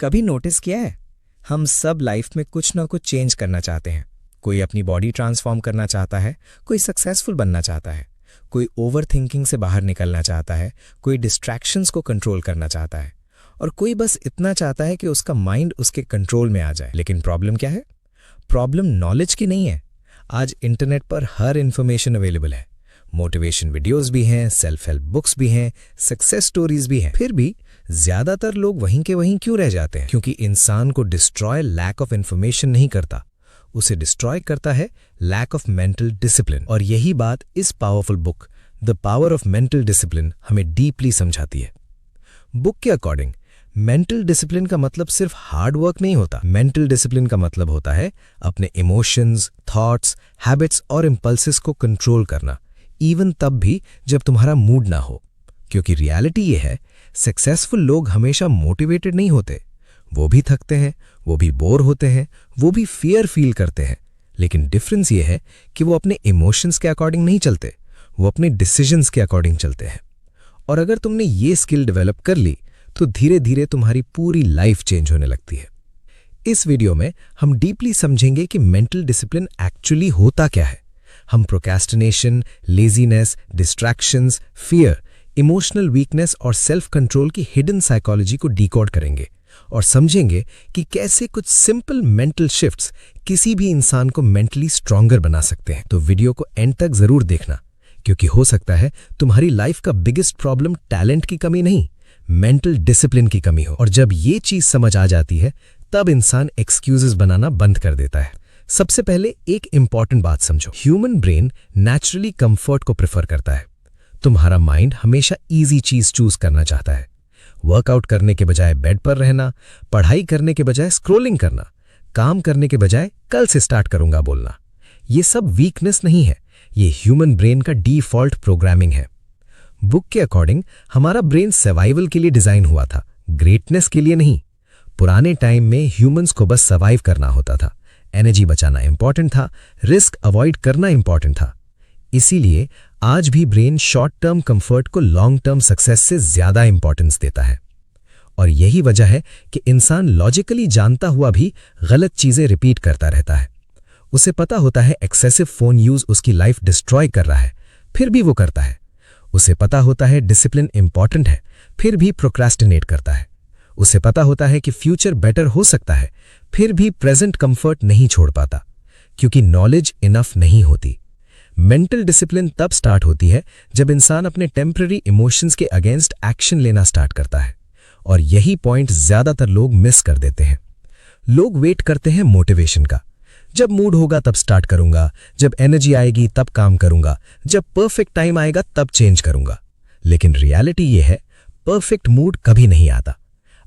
कभी नोटिस किया है, हम सब लाइफ में कुछ ना कुछ चेंज करना चाहते हैं। कोई अपनी बॉडी ट्रांसफॉर्म करना चाहता है, कोई सक्सेसफुल बनना चाहता है, कोई ओवर थिंकिंग से बाहर निकलना चाहता है, कोई डिस्ट्रैक्शंस को कंट्रोल करना चाहता है, और कोई बस इतना चाहता है कि उसका माइंड उसके कंट्रोल में आ जाए। लेकिन प्रॉब्लम क्या है? प्रॉब्लम नॉलेज की नहीं है। आज इंटरनेट पर हर इंफॉर्मेशन अवेलेबल है। मोटिवेशन वीडियोस भी हैं, सेल्फ हेल्प बुक्स भी हैं, सक्सेस स्टोरीज भी हैं। फिर भी ज्यादातर लोग वहीं के वहीं क्यों रह जाते हैं? क्योंकि इंसान को डिस्ट्रॉय लैक ऑफ इंफॉर्मेशन नहीं करता, उसे डिस्ट्रॉय करता है लैक ऑफ मेंटल डिसिप्लिन। और यही बात इस powerful book the power of mental discipline हमें डीपली समझाती है। बुक के अकॉर्डिंग मेंटल डिसिप्लिन का मतलब सिर्फ हार्ड वर्क नहीं होता। मेंटल डिसिप्लिन का मतलब होता है अपने इमोशंस, थॉट्स, हैबिट्स और इंपल्सेस को कंट्रोल करना, इवन तब भी जब तुम्हारा मूड ना हो। क्योंकि रियलिटी ये है, सक्सेसफुल लोग हमेशा मोटिवेटेड नहीं होते। वो भी थकते हैं, वो भी बोर होते हैं, वो भी फियर फील करते हैं। लेकिन डिफरेंस ये है कि वो अपने इमोशंस के अकॉर्डिंग नहीं चलते, वो अपने डिसीजंस के अकॉर्डिंग चलते हैं। और अगर तुमने ये स्किल डेवलप कर ली तो धीरे धीरे तुम्हारी पूरी लाइफ चेंज होने लगती है। इस वीडियो में हम डीपली समझेंगे कि मेंटल डिसिप्लिन एक्चुअली होता क्या है। हम procrastination, laziness, distractions, fear, emotional weakness और सेल्फ कंट्रोल की हिडन साइकोलॉजी को डिकोड करेंगे और समझेंगे कि कैसे कुछ सिंपल मेंटल शिफ्ट्स किसी भी इंसान को मेंटली स्ट्रॉन्गर बना सकते हैं। तो वीडियो को एंड तक जरूर देखना, क्योंकि हो सकता है तुम्हारी लाइफ का बिगेस्ट प्रॉब्लम टैलेंट की कमी नहीं, मेंटल डिसिप्लिन की कमी हो। और जब ये चीज समझ आ जाती है तब इंसान एक्सक्यूजेस बनाना बंद कर देता है। सबसे पहले एक इंपॉर्टेंट बात समझो, ह्यूमन ब्रेन नेचुरली कंफर्ट को प्रेफर करता है। तुम्हारा माइंड हमेशा इजी चीज चूज करना चाहता है। वर्कआउट करने के बजाय बेड पर रहना, पढ़ाई करने के बजाय स्क्रोलिंग करना, काम करने के बजाय कल से स्टार्ट करूंगा बोलना। ये सब वीकनेस नहीं है, ये ह्यूमन ब्रेन का डिफॉल्ट प्रोग्रामिंग है। बुक के अकॉर्डिंग हमारा ब्रेन सर्वाइवल के लिए डिजाइन हुआ था, ग्रेटनेस के लिए नहीं। पुराने टाइम में ह्यूमंस को बस सर्वाइव करना होता था, एनर्जी बचाना इंपॉर्टेंट था, रिस्क अवॉइड करना इंपॉर्टेंट था। इसीलिए आज भी ब्रेन शॉर्ट टर्म कंफर्ट को लॉन्ग टर्म सक्सेस से ज्यादा इंपॉर्टेंस देता है। और यही वजह है कि इंसान लॉजिकली जानता हुआ भी गलत चीजें रिपीट करता रहता है। उसे पता होता है एक्सेसिव फोन यूज उसकी लाइफ डिस्ट्रॉय कर रहा है, फिर भी वो करता है। उसे पता होता है डिसिप्लिन इंपॉर्टेंट है, फिर भी प्रोक्रेस्टिनेट करता है। उसे पता होता है कि फ्यूचर बेटर हो सकता है, फिर भी प्रेजेंट कंफर्ट नहीं छोड़ पाता, क्योंकि नॉलेज इनफ नहीं होती। मेंटल डिसिप्लिन तब स्टार्ट होती है जब इंसान अपने टेम्पररी इमोशंस के अगेंस्ट एक्शन लेना स्टार्ट करता है। और यही पॉइंट ज्यादातर लोग मिस कर देते हैं। लोग वेट करते हैं मोटिवेशन का, जब मूड होगा तब स्टार्ट करूंगा, जब एनर्जी आएगी तब काम करूंगा, जब परफेक्ट टाइम आएगा तब चेंज करूंगा। लेकिन रियलिटी ये है, परफेक्ट मूड कभी नहीं आता।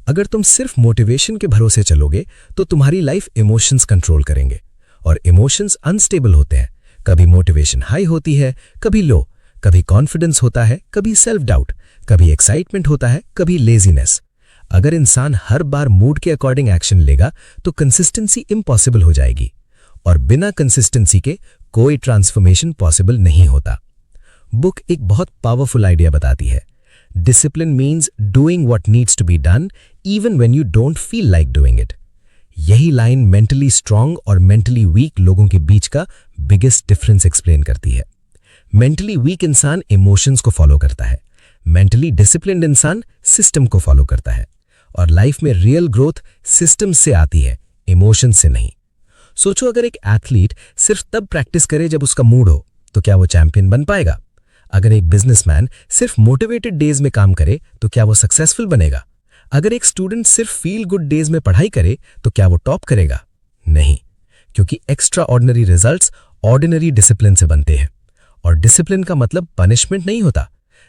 अगर तुम सिर्फ मोटिवेशन के भरोसे चलोगे तो तुम्हारी लाइफ इमोशंस कंट्रोल करेंगे, और इमोशंस अनस्टेबल होते हैं। कभी मोटिवेशन हाई होती है, कभी लो, कभी कॉन्फिडेंस होता है, कभी सेल्फ डाउट, कभी एक्साइटमेंट होता है, कभी लेजीनेस। अगर इंसान हर बार मूड के अकॉर्डिंग एक्शन लेगा तो कंसिस्टेंसी इम्पॉसिबल हो जाएगी, और बिना कंसिस्टेंसी के कोई ट्रांसफॉर्मेशन पॉसिबल नहीं होता। बुक एक बहुत पावरफुल आइडिया बताती है, discipline means doing what needs to be done even when you don't feel like doing it. यही लाइन मेंटली स्ट्रांग और मेंटली वीक लोगों के बीच का बिगेस्ट डिफरेंस एक्सप्लेन करती है। मेंटली वीक इंसान इमोशंस को फॉलो करता है, मेंटली डिसिप्लिन्ड इंसान सिस्टम को फॉलो करता है। और लाइफ में रियल ग्रोथ सिस्टम से आती है, इमोशन से नहीं। सोचो, अगर एक एथलीट सिर्फ तब प्रैक्टिस करे जब उसका मूड हो, तो क्या वो चैंपियन बन पाएगा? अगर एक बिजनेसमैन सिर्फ मोटिवेटेड डेज में काम करे तो क्या वो सक्सेसफुल बनेगा? अगर एक स्टूडेंट सिर्फ फील गुड डेज में पढ़ाई करे तो क्या वो टॉप करेगा? नहीं, क्योंकि extra ordinary results ordinary discipline से बनते हैं। और डिसिप्लिन का मतलब पनिशमेंट नहीं होता।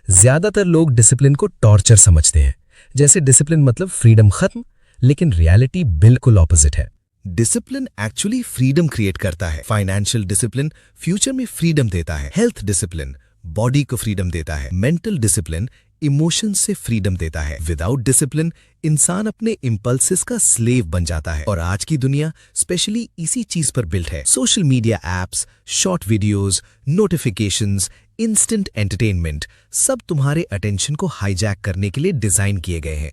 ज्यादातर लोग डिसिप्लिन को टॉर्चर समझते हैं, जैसे डिसिप्लिन मतलब फ्रीडम खत्म, लेकिन रियलिटी बिल्कुल ऑपोजिट है। डिसिप्लिन एक्चुअली फ्रीडम क्रिएट करता है। फाइनेंशियल डिसिप्लिन फ्यूचर में फ्रीडम देता है, हेल्थ डिसिप्लिन बॉडी को फ्रीडम देता है, मेंटल डिसिप्लिन इमोशन से फ्रीडम देता है। विदाउट डिसिप्लिन इंसान अपने इंपल्सेस का स्लेव बन जाता है। और आज की दुनिया स्पेशली इसी चीज पर बिल्ट है। Social media apps, short videos, notifications, instant entertainment सब तुम्हारे अटेंशन को हाईजैक करने के लिए डिजाइन किए गए हैं।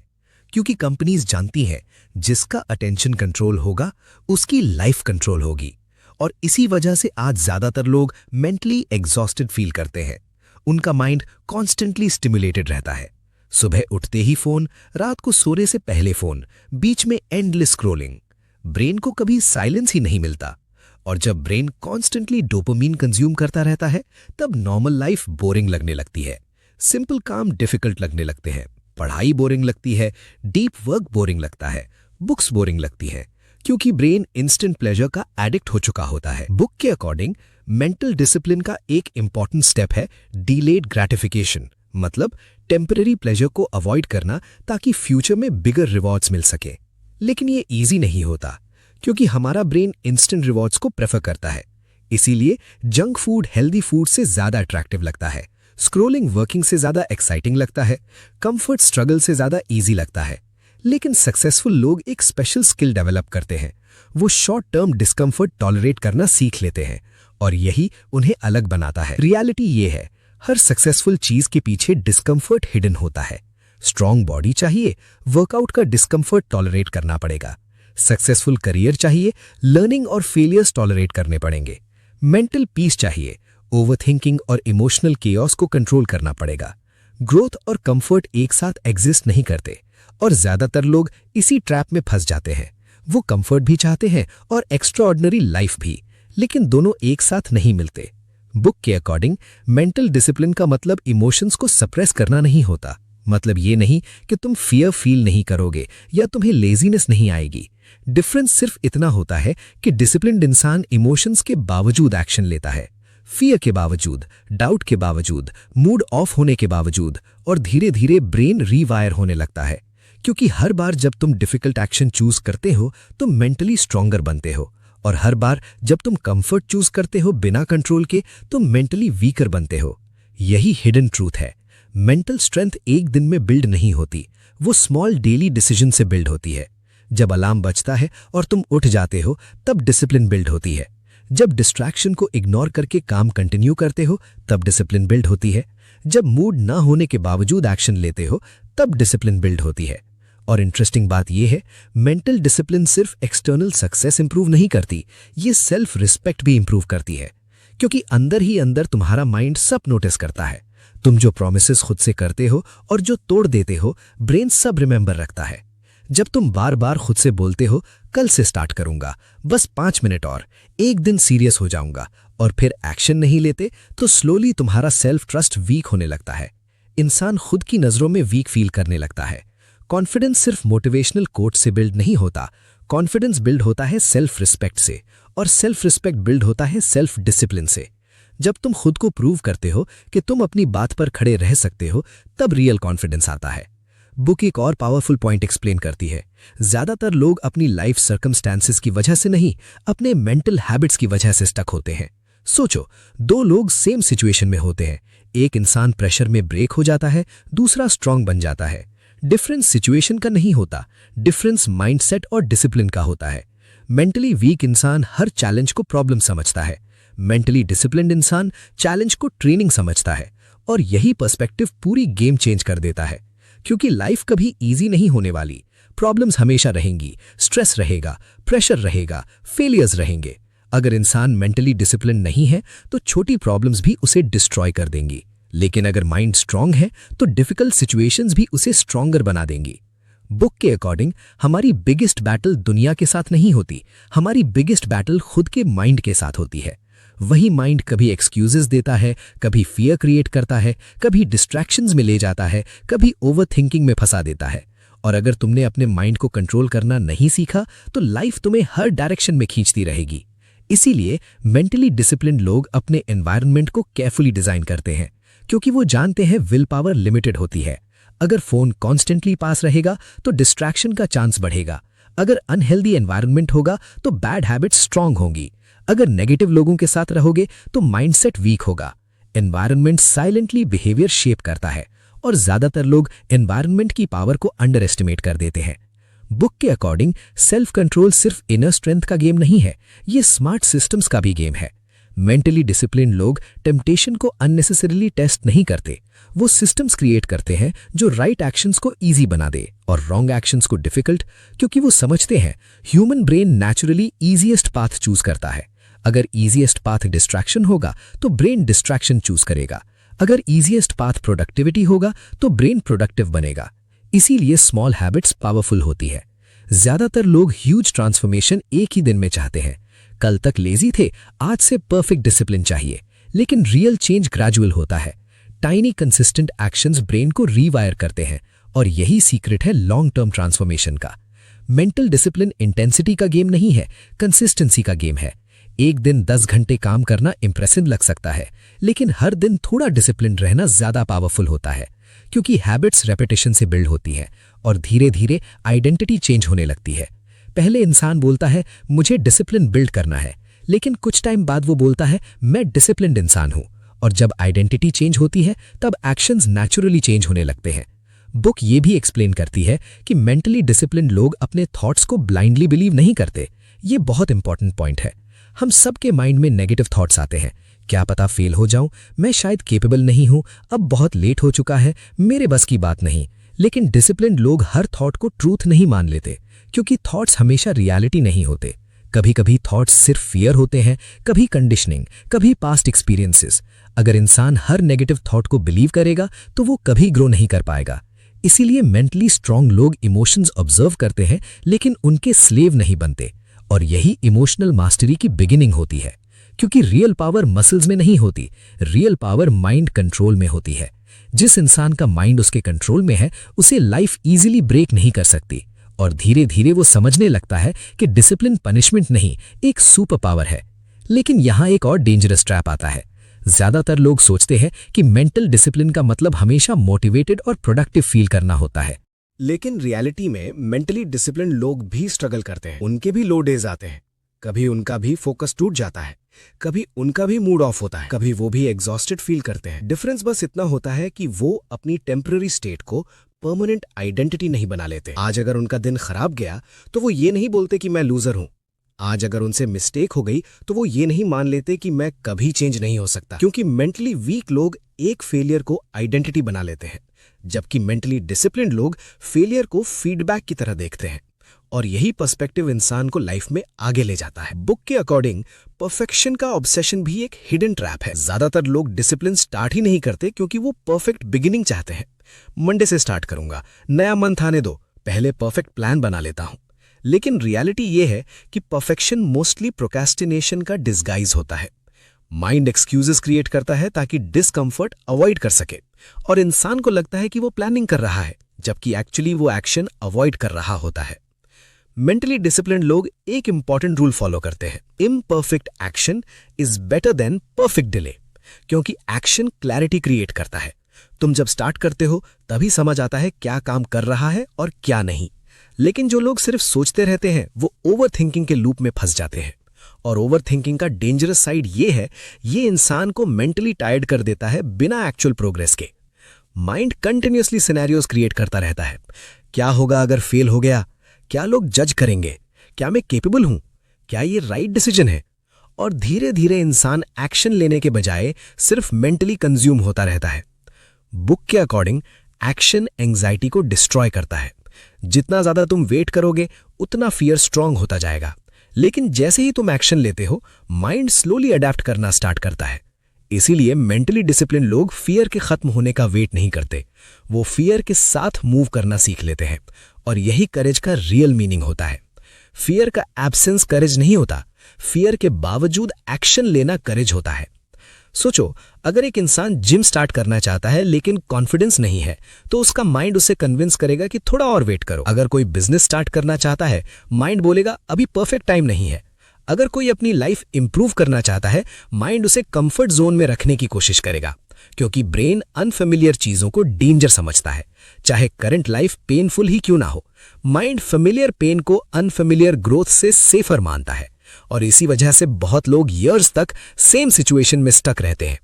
क्योंकि कंपनीज जानती हैं जिसका अटेंशन कंट्रोल होगा उसकी लाइफ कंट्रोल होगी। और इसी वजह से आज ज्यादातर लोग मेंटली एग्जॉस्टेड फील करते हैं। उनका माइंड कॉन्स्टेंटली स्टिमुलेटेड रहता है। सुबह उठते ही फोन, रात को सोने से पहले फोन, बीच में एंडलेस स्क्रोलिंग। ब्रेन को कभी साइलेंस ही नहीं मिलता। और जब ब्रेन कॉन्स्टेंटली डोपामीन कंज्यूम करता रहता है तब नॉर्मल लाइफ बोरिंग लगने लगती है। सिंपल काम डिफिकल्ट लगने लगते हैं, पढ़ाई बोरिंग लगती है, डीप वर्क बोरिंग लगता है, बुक्स बोरिंग लगती है, क्योंकि ब्रेन इंस्टेंट प्लेजर का एडिक्ट हो चुका होता है। बुक के अकॉर्डिंग मेंटल डिसिप्लिन का एक इंपॉर्टेंट स्टेप है डिलेड ग्रेटिफिकेशन, मतलब टेम्पररी प्लेजर को अवॉइड करना ताकि फ्यूचर में बिगर रिवॉर्ड्स मिल सके। लेकिन ये इजी नहीं होता, क्योंकि हमारा ब्रेन इंस्टेंट रिवॉर्ड्स को प्रेफर करता है। इसीलिए जंक फूड हेल्दी फूड से ज्यादा अट्रैक्टिव लगता है, स्क्रोलिंग वर्किंग से ज्यादा एक्साइटिंग लगता है, कंफर्ट स्ट्रगल से ज्यादा इजी लगता है। लेकिन सक्सेसफुल लोग एक स्पेशल स्किल डेवलप करते हैं। वो शॉर्ट टर्म डिस्कम्फर्ट टॉलरेट करना सीख लेते हैं और यही उन्हें अलग बनाता है। रियलिटी ये है, हर सक्सेसफुल चीज के पीछे डिस्कम्फर्ट हिडन होता है। स्ट्रॉन्ग बॉडी चाहिए, वर्कआउट का डिस्कम्फर्ट टॉलरेट करना पड़ेगा। सक्सेसफुल करियर चाहिए, लर्निंग और फेलियर्स टॉलरेट करने पड़ेंगे। मेंटल पीस चाहिए, ओवरथिंकिंग और इमोशनल केओस को कंट्रोल करना पड़ेगा। ग्रोथ और कंफर्ट एक साथ एग्जिस्ट नहीं करते और ज्यादातर लोग इसी ट्रैप में फंस जाते हैं। वो कंफर्ट भी चाहते हैं और एक्स्ट्राऑर्डिनरी लाइफ भी, लेकिन दोनों एक साथ नहीं मिलते। बुक के अकॉर्डिंग मेंटल डिसिप्लिन का मतलब इमोशंस को सप्रेस करना नहीं होता। मतलब ये नहीं कि तुम फियर फील नहीं करोगे या तुम्हें लेजीनेस नहीं आएगी। डिफरेंस सिर्फ इतना होता है कि डिसिप्लिन्ड इंसान इमोशंस के बावजूद एक्शन लेता है, फियर के बावजूद, डाउट के बावजूद, मूड ऑफ होने के बावजूद, और धीरे धीरे ब्रेन रीवायर होने लगता है। क्योंकि हर बार जब तुम डिफिकल्ट एक्शन चूज करते हो तुम मेंटली स्ट्रॉन्गर बनते हो, और हर बार जब तुम कंफर्ट चूज करते हो बिना कंट्रोल के तुम मेंटली वीकर बनते हो। यही हिडन ट्रूथ है। मेंटल स्ट्रेंथ एक दिन में बिल्ड नहीं होती, वो स्मॉल डेली डिसीजन से बिल्ड होती है। जब अलार्म बजता है और तुम उठ जाते हो तब डिसिप्लिन बिल्ड होती है। जब डिस्ट्रैक्शन को इग्नोर करके काम कंटिन्यू करते हो तब डिसिप्लिन बिल्ड होती है। जब मूड ना होने के बावजूद एक्शन लेते हो तब डिसिप्लिन बिल्ड होती है। और इंटरेस्टिंग बात यह है, मेंटल डिसिप्लिन सिर्फ एक्सटर्नल सक्सेस इंप्रूव नहीं करती, ये सेल्फ रिस्पेक्ट भी इंप्रूव करती है। क्योंकि अंदर ही अंदर तुम्हारा माइंड सब नोटिस करता है। तुम जो प्रॉमिसेस खुद से करते हो और जो तोड़ देते हो, ब्रेन सब रिमेंबर रखता है। जब तुम बार बार खुद से बोलते हो कल से स्टार्ट करूंगा, बस 5 मिनट और, एक दिन सीरियस हो जाऊंगा, और फिर एक्शन नहीं लेते, तो स्लोली तुम्हारा सेल्फ ट्रस्ट वीक होने लगता है। इंसान खुद की नजरों में वीक फील करने लगता है। कॉन्फिडेंस सिर्फ मोटिवेशनल कोट से बिल्ड नहीं होता, कॉन्फिडेंस बिल्ड होता है सेल्फ रिस्पेक्ट से, और सेल्फ रिस्पेक्ट बिल्ड होता है सेल्फ डिसिप्लिन से। जब तुम खुद को प्रूव करते हो कि तुम अपनी बात पर खड़े रह सकते हो, तब रियल कॉन्फिडेंस आता है। बुक एक और पावरफुल पॉइंट एक्सप्लेन करती है। ज्यादातर लोग अपनी लाइफ सर्कमस्टेंसेस की वजह से नहीं, अपने मेंटल हैबिट्स की वजह से स्टक होते हैं। सोचो, 2 लोग सेम सिचुएशन में होते हैं। एक इंसान प्रेशर में ब्रेक हो जाता है, दूसरा स्ट्रांग बन जाता है। डिफरेंस सिचुएशन का नहीं होता, डिफरेंस माइंडसेट और डिसिप्लिन का होता है। मेंटली वीक इंसान हर चैलेंज को प्रॉब्लम समझता है, मेंटली डिसिप्लिन्ड इंसान चैलेंज को ट्रेनिंग समझता है। और यही पर्सपेक्टिव पूरी गेम चेंज कर देता है। क्योंकि लाइफ कभी इजी नहीं होने वाली, प्रॉब्लम्स हमेशा रहेंगी, स्ट्रेस रहेगा, प्रेशर रहेगा, फेलियर्स रहेंगे। अगर इंसान मेंटली डिसिप्लिन नहीं है तो छोटी प्रॉब्लम्स भी उसे डिस्ट्रॉय कर देंगी, लेकिन अगर माइंड स्ट्रांग है तो डिफिकल्ट सिचुएशंस भी उसे स्ट्रांगर बना देंगी। बुक के अकॉर्डिंग हमारी बिगेस्ट बैटल दुनिया के साथ नहीं होती, हमारी बिगेस्ट बैटल खुद के माइंड के साथ होती है। वही माइंड कभी एक्सक्यूजेस देता है, कभी फियर क्रिएट करता है, कभी डिस्ट्रैक्शंस में ले जाता है, कभी ओवरथिंकिंग में फंसा देता है। और अगर तुमने अपने माइंड को कंट्रोल करना नहीं सीखा तो लाइफ तुम्हें हर डायरेक्शन में खींचती रहेगी। इसीलिए मेंटली डिसिप्लिन्ड लोग अपने एनवायरनमेंट को केयरफुली डिजाइन करते हैं, क्योंकि वो जानते हैं विल पावर लिमिटेड होती है। अगर फोन कॉन्स्टेंटली पास रहेगा तो डिस्ट्रैक्शन का चांस बढ़ेगा। अगर अनहेल्दी एनवायरनमेंट होगा तो बैड हैबिट्स स्ट्रांग होंगी। अगर नेगेटिव लोगों के साथ रहोगे तो माइंडसेट वीक होगा। एनवायरनमेंट साइलेंटली बिहेवियर शेप करता है और ज्यादातर लोग एनवायरनमेंट की पावर को अंडर एस्टिमेट कर देते हैं। बुक के अकॉर्डिंग सेल्फ कंट्रोल सिर्फ इनर स्ट्रेंथ का गेम नहीं है, ये स्मार्ट सिस्टम्स का भी गेम है। मेंटली डिसिप्लिन लोग टेम्पटेशन को अननेसेसरीली टेस्ट नहीं करते। वो सिस्टम्स क्रिएट करते हैं जो राइट एक्शंस को इजी बना दे और रॉन्ग एक्शंस को डिफिकल्ट, क्योंकि वो समझते हैं human brain naturally easiest path choose करता है। अगर ईजीएस्ट पाथ डिस्ट्रैक्शन होगा तो ब्रेन डिस्ट्रैक्शन चूज करेगा। अगर ईजीएस्ट पाथ प्रोडक्टिविटी होगा तो ब्रेन प्रोडक्टिव बनेगा। इसीलिए स्मॉल हैबिट्स पावरफुल होती है। ज्यादातर लोग ह्यूज ट्रांसफॉर्मेशन एक ही दिन में चाहते हैं। कल तक लेजी थे, आज से परफेक्ट डिसिप्लिन चाहिए। लेकिन रियल चेंज ग्रेजुअल होता है। टाइनी कंसिस्टेंट एक्शंस ब्रेन को रीवायर करते हैं और यही सीक्रेट है लॉन्ग टर्म ट्रांसफॉर्मेशन का। मेंटल डिसिप्लिन इंटेंसिटी का गेम नहीं है, कंसिस्टेंसी का गेम है। एक दिन 10 घंटे काम करना इंप्रेसिव लग सकता है, लेकिन हर दिन थोड़ा डिसिप्लिन रहना ज्यादा पावरफुल होता है, क्योंकि हैबिट्स रेपिटेशन से बिल्ड होती हैं और धीरे धीरे आइडेंटिटी चेंज होने लगती है। पहले इंसान बोलता है मुझे डिसिप्लिन बिल्ड करना है, लेकिन कुछ टाइम बाद वो बोलता है मैं डिसिप्लिन्ड इंसान हूं। और जब आइडेंटिटी चेंज होती है तब एक्शंस नेचुरली चेंज होने लगते हैं। बुक ये भी एक्सप्लेन करती है कि मेंटली डिसिप्लिन लोग अपने थॉट्स को ब्लाइंडली बिलीव नहीं करते। ये बहुत इंपॉर्टेंट पॉइंट है। हम सबके माइंड में नेगेटिव थॉट्स आते हैं। क्या पता फेल हो जाऊं, मैं शायद केपेबल नहीं हूं, अब बहुत लेट हो चुका है, मेरे बस की बात नहीं। लेकिन डिसिप्लिन्ड लोग हर थॉट को ट्रूथ नहीं मान लेते, क्योंकि थॉट्स हमेशा रियलिटी नहीं होते। कभी कभी थॉट्स सिर्फ फियर होते हैं, कभी कंडीशनिंग, कभी पास्ट एक्सपीरियंसेस। अगर इंसान हर नेगेटिव थॉट को बिलीव करेगा तो वो कभी ग्रो नहीं कर पाएगा। इसीलिए मेंटली स्ट्रांग लोग इमोशंस ऑब्जर्व करते हैं, लेकिन उनके स्लेव नहीं बनते। और यही इमोशनल मास्टरी की बिगिनिंग होती है, क्योंकि रियल पावर मसल्स में नहीं होती, रियल पावर माइंड कंट्रोल में होती है। जिस इंसान का माइंड उसके कंट्रोल में है, उसे लाइफ इजीली ब्रेक नहीं कर सकती। और धीरे धीरे वो समझने लगता है कि डिसिप्लिन पनिशमेंट नहीं, एक सुपर पावर है। लेकिन यहां एक और डेंजरस ट्रैप आता है। ज्यादातर लोग सोचते हैं कि मेंटल डिसिप्लिन का मतलब हमेशा मोटिवेटेड और प्रोडक्टिव फील करना होता है। लेकिन रियलिटी में मेंटली डिसिप्लिन लोग भी स्ट्रगल करते हैं। उनके भी लो डेज आते हैं। कभी उनका भी फोकस टूट जाता है, कभी उनका भी मूड ऑफ होता है, कभी वो भी एग्जॉस्टेड फील करते हैं। डिफरेंस बस इतना होता है कि वो अपनी टेम्पररी स्टेट को परमानेंट आइडेंटिटी नहीं बना लेते। आज अगर उनका दिन खराब गया तो वो ये नहीं बोलते कि मैं लूजर हूं। आज अगर उनसे मिस्टेक हो गई तो वो ये नहीं मान लेते कि मैं कभी चेंज नहीं हो सकता, क्योंकि मेंटली वीक लोग एक फेलियर को आइडेंटिटी बना लेते हैं, जबकि मेंटली डिसिप्लिन्ड लोग फेलियर को फीडबैक की तरह देखते हैं। और यही पर्सपेक्टिव इंसान को लाइफ में आगे ले जाता है। बुक के अकॉर्डिंग परफेक्शन का ऑब्सेशन भी एक हिडन ट्रैप है। ज्यादातर लोग डिसिप्लिन स्टार्ट ही नहीं करते क्योंकि वो परफेक्ट बिगिनिंग चाहते हैं। मंडे से स्टार्ट करूंगा, नया मंथ आने दो, पहले परफेक्ट प्लान बना लेता हूं। लेकिन रियलिटी ये है कि परफेक्शन मोस्टली प्रोक्रेस्टिनेशन का डिस्गाइज होता है। माइंड एक्सक्यूजेस क्रिएट करता है ताकि डिस्कंफर्ट अवॉइड कर सके, और इंसान को लगता है कि वो प्लानिंग कर रहा है, जबकि एक्चुअली वो एक्शन अवॉइड कर रहा होता है। मेंटली डिसिप्लिन्ड लोग एक इंपॉर्टेंट रूल फॉलो करते हैं, imperfect action is better than perfect delay, क्योंकि एक्शन क्लैरिटी क्रिएट करता है। तुम जब स्टार्ट करते हो तभी समझ आता है क्या काम कर रहा है और क्या नहीं। लेकिन जो लोग सिर्फ सोचते रहते हैं वो ओवर थिंकिंग के लूप में फंस जाते हैं। और ओवर थिंकिंग का डेंजरस साइड ये है, ये इंसान को मेंटली टायर्ड कर देता है बिना एक्चुअल प्रोग्रेस के। माइंड कंटिन्यूअसली सिनेरियोज क्रिएट करता रहता है। क्या होगा अगर फेल हो गया? क्या लोग जज करेंगे? क्या मैं केपेबल हूं? क्या ये राइट डिसीजन है? और धीरे धीरे इंसान एक्शन लेने के बजाय सिर्फ मेंटली कंज्यूम होता रहता है। बुक के अकॉर्डिंग एक्शन एंजाइटी को डिस्ट्रॉय करता है। जितना ज्यादा तुम वेट करोगे उतना फियर स्ट्रांग होता जाएगा। लेकिन जैसे ही तुम एक्शन लेते हो, माइंड स्लोली अडेप्ट करना स्टार्ट करता है। इसीलिए मेंटली डिसिप्लिन लोग फियर के खत्म होने का वेट नहीं करते, वो फियर के साथ मूव करना सीख लेते हैं। और यही करेज का रियल मीनिंग होता है। फियर का एब्सेंस करेज नहीं होता, फियर के बावजूद एक्शन लेना करेज होता है। सोचो, अगर एक इंसान जिम स्टार्ट करना चाहता है लेकिन कॉन्फिडेंस नहीं है, तो उसका माइंड उसे कन्विंस करेगा कि थोड़ा और वेट करो। अगर कोई बिजनेस स्टार्ट करना चाहता है, माइंड बोलेगा अभी परफेक्ट टाइम नहीं है। अगर कोई अपनी लाइफ इंप्रूव करना चाहता है, माइंड उसे कंफर्ट जोन में रखने की कोशिश करेगा, क्योंकि ब्रेन अनफेमिलियर चीजों को डेंजर समझता है, चाहे करंट लाइफ पेनफुल ही क्यों ना हो। माइंड फेमिलियर पेन को अनफेमिलियर ग्रोथ से सेफर मानता है, और इसी वजह से बहुत लोग ईयर्स तक सेम सिचुएशन में स्टक रहते हैं,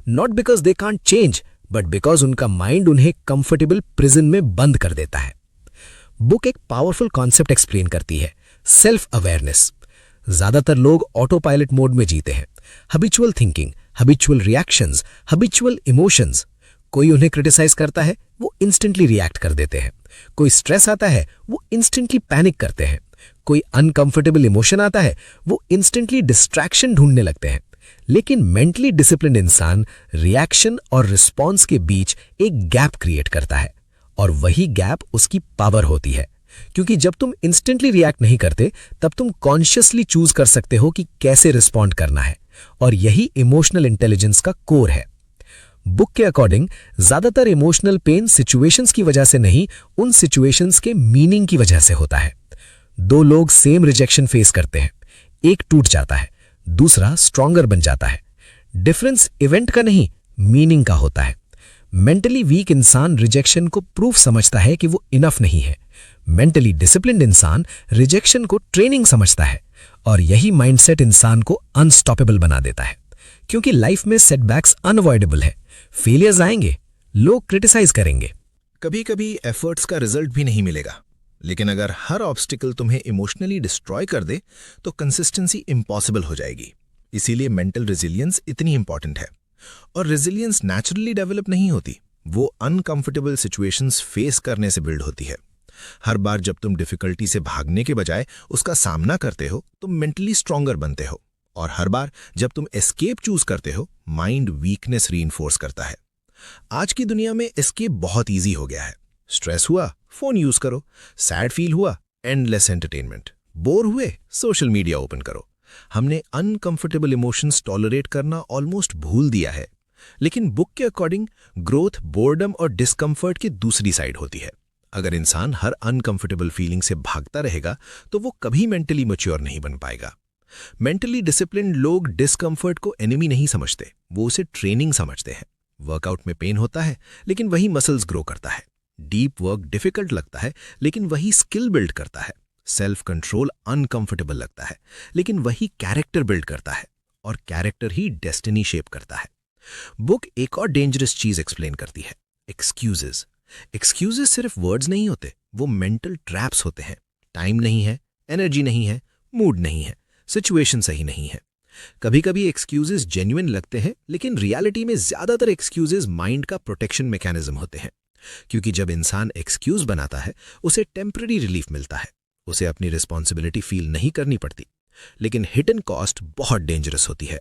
not because they can't change, but because उनका माइंड उन्हें कंफर्टेबल प्रिजन में बंद कर देता है। बुक एक पावरफुल कॉन्सेप्ट एक्सप्लेन करती है, सेल्फ अवेयरनेस। ज्यादातर लोग ऑटो पायलट मोड में जीते हैं, हबिचुअल थिंकिंग, हबिचुअल रिएक्शंस, हबिचुअल इमोशंस। कोई उन्हें क्रिटिसाइज करता है, वो इंस्टेंटली रिएक्ट कर देते हैं। कोई स्ट्रेस आता है, वो इंस्टेंटली पैनिक करते हैं। कोई अनकंफर्टेबल इमोशन आता है, वो इंस्टेंटली डिस्ट्रैक्शन ढूंढने लगते हैं। लेकिन मेंटली डिसिप्लिन्ड इंसान रिएक्शन और रिस्पॉन्स के बीच एक गैप क्रिएट करता है, और वही गैप उसकी पावर होती है। क्योंकि जब तुम इंस्टेंटली रिएक्ट नहीं करते, तब तुम कॉन्शियसली चूज कर सकते हो कि कैसे रिस्पॉन्ड करना है, और यही इमोशनल इंटेलिजेंस का कोर है। बुक के अकॉर्डिंग ज्यादातर इमोशनल पेन सिचुएशंस की वजह से नहीं, उन सिचुएशंस के मीनिंग की वजह से होता है। दो लोग सेम रिजेक्शन फेस करते हैं, एक टूट जाता है, दूसरा स्ट्रॉन्गर बन जाता है। डिफरेंस इवेंट का नहीं, मीनिंग का होता है। मेंटली वीक इंसान रिजेक्शन को प्रूफ समझता है कि वो इनफ नहीं है। मेंटली डिसिप्लिन्ड इंसान रिजेक्शन को ट्रेनिंग समझता है, और यही माइंडसेट इंसान को अनस्टॉपेबल बना देता है। क्योंकि लाइफ में सेटबैक्स अनअवॉइडेबल है, फेलियर्स आएंगे, लोग क्रिटिसाइज करेंगे, कभी कभी एफर्ट्स का रिजल्ट भी नहीं मिलेगा। लेकिन अगर हर ऑब्स्टिकल तुम्हें इमोशनली डिस्ट्रॉय कर दे तो कंसिस्टेंसी इम्पॉसिबल हो जाएगी। इसीलिए मेंटल रेजिलियंस इतनी इंपॉर्टेंट है। और रेजिलियंस नेचुरली डेवलप नहीं होती, वो अनकंफर्टेबल सिचुएशंस फेस करने से बिल्ड होती है। हर बार जब तुम डिफिकल्टी से भागने के बजाय उसका सामना करते हो, तुम मेंटली स्ट्रॉन्गर बनते हो। और हर बार जब तुम एस्केप चूज करते हो, माइंड वीकनेस रीइंफोर्स करता है। आज की दुनिया में एस्केप बहुत इजी हो गया है। स्ट्रेस हुआ, फोन यूज करो। सैड फील हुआ, एंडलेस एंटरटेनमेंट। बोर हुए, सोशल मीडिया ओपन करो। हमने अनकंफर्टेबल इमोशंस टॉलरेट करना ऑलमोस्ट भूल दिया है। लेकिन बुक के अकॉर्डिंग ग्रोथ बोर्डम और डिस्कम्फर्ट की दूसरी साइड होती है। अगर इंसान हर अनकंफर्टेबल फीलिंग से भागता रहेगा तो वो कभी मेंटली मैच्योर नहीं बन पाएगा। मेंटली डिसिप्लिन्ड लोग डिस्कम्फर्ट को एनिमी नहीं समझते, वो उसे ट्रेनिंग समझते हैं। वर्कआउट में पेन होता है, लेकिन वही मसल्स ग्रो करता है। डीप वर्क डिफिकल्ट लगता है, लेकिन वही स्किल बिल्ड करता है। सेल्फ कंट्रोल अनकंफर्टेबल लगता है, लेकिन वही कैरेक्टर बिल्ड करता है, और कैरेक्टर ही डेस्टिनी शेप करता है। बुक एक और डेंजरस चीज एक्सप्लेन करती है, एक्सक्यूजेस। एक्सक्यूजेस सिर्फ वर्ड्स नहीं होते, वो मेंटल ट्रैप्स होते हैं। टाइम नहीं है, एनर्जी नहीं है, मूड नहीं है, सिचुएशन सही नहीं है। कभी कभी एक्सक्यूजेस जेन्युइन लगते हैं, लेकिन रियलिटी में ज्यादातर एक्सक्यूजेस माइंड का प्रोटेक्शन मैकेनिज्म होते हैं। क्योंकि जब इंसान एक्सक्यूज बनाता है, उसे टेम्पररी रिलीफ मिलता है, उसे अपनी रिस्पॉन्सिबिलिटी फील नहीं करनी पड़ती। लेकिन हिडन कॉस्ट बहुत डेंजरस होती है।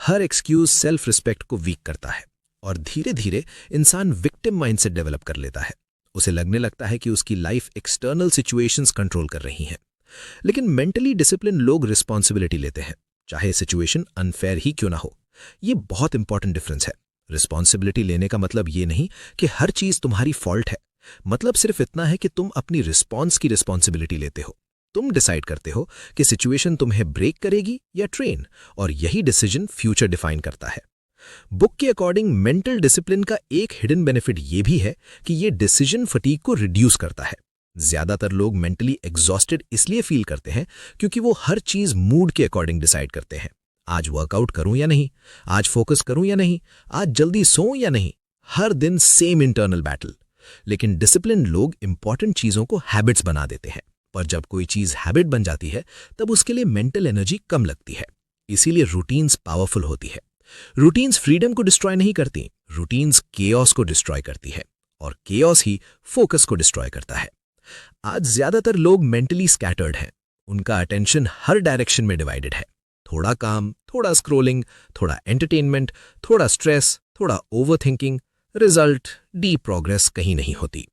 हर एक्सक्यूज सेल्फ रिस्पेक्ट को वीक करता है, और धीरे धीरे इंसान विक्टिम माइंडसेट डेवलप कर लेता है। उसे लगने लगता है कि उसकी लाइफ एक्सटर्नल सिचुएशंस कंट्रोल कर रही हैं। लेकिन मेंटली डिसिप्लिन लोग रिस्पॉन्सिबिलिटी लेते हैं, चाहे सिचुएशन अनफेयर ही क्यों ना हो। ये बहुत इंपॉर्टेंट डिफरेंस है। रिस्पॉन्सिबिलिटी लेने का मतलब ये नहीं कि हर चीज तुम्हारी फॉल्ट है। मतलब सिर्फ इतना है कि तुम अपनी रिस्पॉन्स की रिस्पॉन्सिबिलिटी लेते हो। तुम डिसाइड करते हो कि सिचुएशन तुम्हें ब्रेक करेगी या ट्रेन, और यही डिसीजन फ्यूचर डिफाइन करता है। बुक के अकॉर्डिंग मेंटल डिसिप्लिन का एक हिडन बेनिफिट ये भी है कि ये डिसीजन फटीग को रिड्यूस करता है। ज्यादातर लोग मेंटली एग्जॉस्टेड इसलिए फील करते हैं क्योंकि वो हर चीज मूड के अकॉर्डिंग डिसाइड करते हैं। आज वर्कआउट करूं या नहीं, आज फोकस करूं या नहीं, आज जल्दी सोऊं या नहीं। हर दिन सेम इंटरनल बैटल। लेकिन डिसिप्लिन लोग इंपॉर्टेंट चीजों को हैबिट्स बना देते हैं, पर जब कोई चीज हैबिट बन जाती है तब उसके लिए मेंटल एनर्जी कम लगती है। इसीलिए रूटीन्स पावरफुल होती है। रूटीन्स फ्रीडम को डिस्ट्रॉय नहीं करती, रूटीन्स केओस को डिस्ट्रॉय करती है, और केओस ही फोकस को डिस्ट्रॉय करता है। आज ज्यादातर लोग मेंटली स्कैटर्ड हैं। उनका अटेंशन हर डायरेक्शन में डिवाइडेड है। थोड़ा काम, थोड़ा स्क्रोलिंग, थोड़ा एंटरटेनमेंट, थोड़ा स्ट्रेस, थोड़ा ओवरथिंकिंग। रिजल्ट डीप प्रोग्रेस कहीं नहीं होती।